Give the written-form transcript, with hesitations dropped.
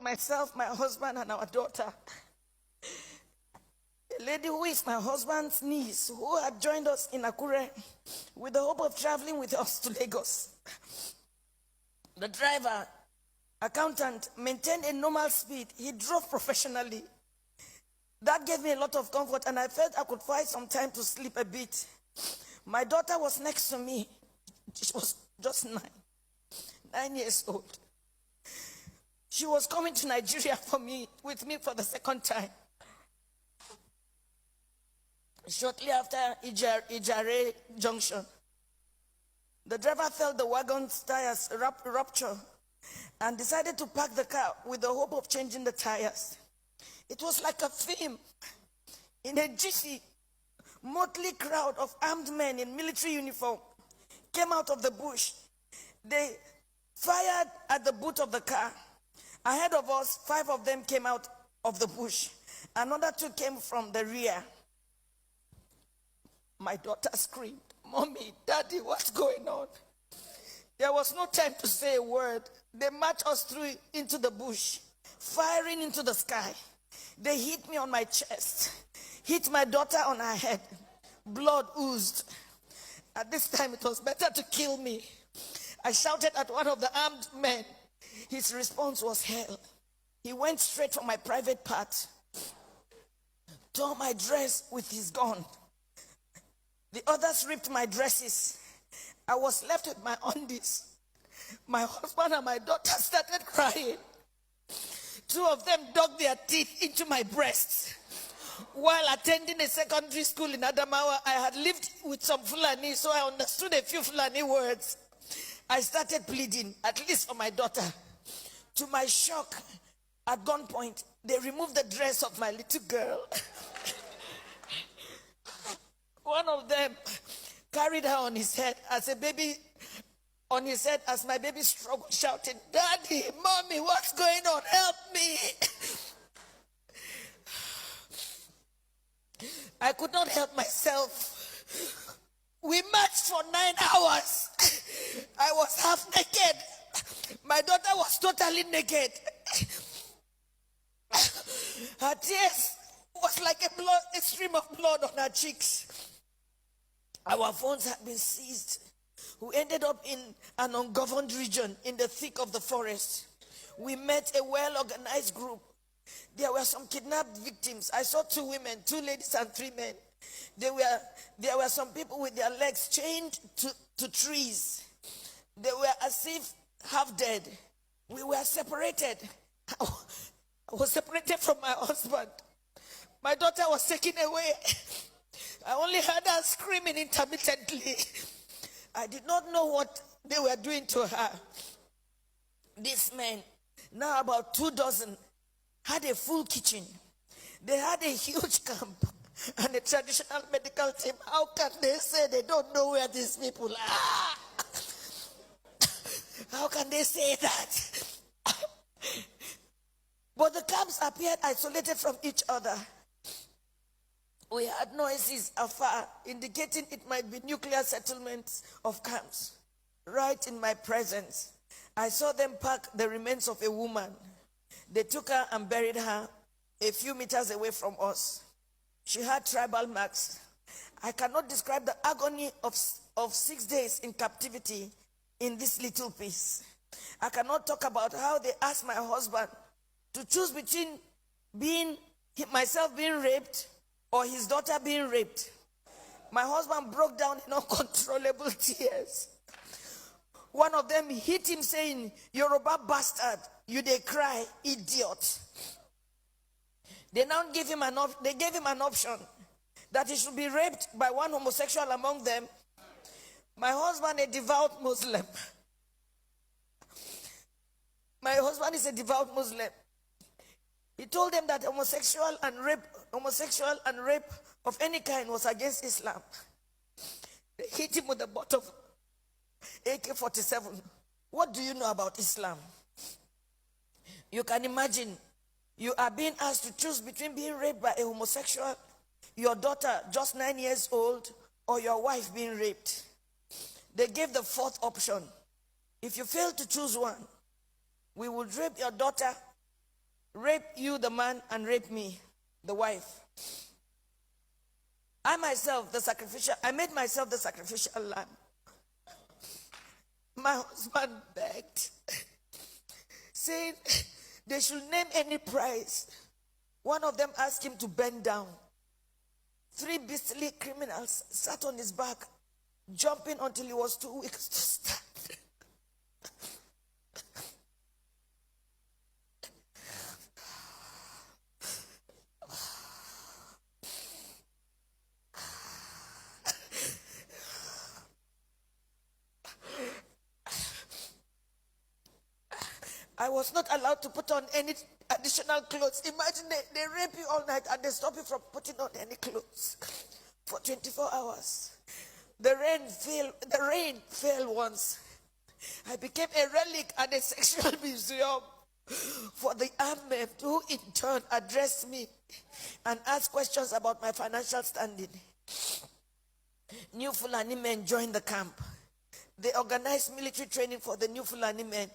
myself, my husband, and our daughter. A lady who is my husband's niece, who had joined us in Akure with the hope of traveling with us to Lagos. The driver, accountant, maintained a normal speed. He drove professionally. That gave me a lot of comfort, and I felt I could find some time to sleep a bit. My daughter was next to me. She was just 9 years old. She was coming to Nigeria with me for the second time. Shortly after Ijare Junction, the driver felt the wagon's tires rupture and decided to park the car with the hope of changing the tires. It was like a film. In a jiffy, motley crowd of armed men in military uniform came out of the bush. They fired at the boot of the car. Ahead of us, 5 of them came out of the bush. Another 2 came from the rear. My daughter screamed, "Mommy, Daddy, what's going on?" There was no time to say a word. They marched us through into the bush, firing into the sky. They hit me on my chest, hit my daughter on her head. Blood oozed. At this time, it was better to kill me. I shouted at one of the armed men. His response was hell. He went straight for my private part, tore my dress with his gun. The others ripped my dresses. I was left with my undies. My husband and my daughter started crying. 2 of them dug their teeth into my breasts. While attending a secondary school in Adamawa, I had lived with some fulani, so I understood a few fulani words. I started pleading, at least for my daughter. To my shock, at gunpoint, they removed the dress of my little girl. One of them carried her on his head as my baby struggled, shouting, "Daddy, Mommy, what's going on? Help me!" I could not help myself. We marched for 9 hours. I was half naked. My daughter was totally naked. Her tears was like a stream of blood on her cheeks. Our phones had been seized. We ended up in an ungoverned region in the thick of the forest. We met a well-organized group. There were some kidnapped victims. I saw 2 women, 2 ladies and 3 men. There were some people with their legs chained to trees. They were as if half dead. We were separated. I was separated from my husband. My daughter was taken away. I only heard her screaming intermittently. I did not know what they were doing to her. These men, now about 2 dozen, had a full kitchen. They had a huge camp and a traditional medical team. How can they say they don't know where these people are? How can they say that? But the camps appeared isolated from each other. We heard noises afar, indicating it might be nuclear settlements of camps. Right in my presence, I saw them pack the remains of a woman. They took her and buried her a few meters away from us. She had tribal marks. I cannot describe the agony of 6 days in captivity in this little piece. I cannot talk about how they asked my husband to choose between myself being raped or his daughter being raped. My husband broke down in uncontrollable tears. One of them hit him saying, "Yoruba bastard, you dey cry, idiot." They now gave him an option that he should be raped by one homosexual among them. My husband, a devout Muslim. My husband is a devout Muslim. He told them that homosexual and rape of any kind was against Islam. They hit him with the butt of AK-47. What do you know about Islam? You can imagine, you are being asked to choose between being raped by a homosexual, your daughter just 9 years old, or your wife being raped. They gave the 4th option. If you fail to choose one, we would rape your daughter Rape you, the man, and rape me, the wife. I made myself the sacrificial lamb. My husband begged, saying they should name any price. One of them asked him to bend down. 3 beastly criminals sat on his back, jumping until he was too weak to stand. I was not allowed to put on any additional clothes. Imagine they rape you all night and they stop you from putting on any clothes for 24 hours. The rain fell once. I became a relic at a sexual museum for the armed men who in turn addressed me and asked questions about my financial standing. New Fulani men joined the camp. They organized military training for the new Fulani men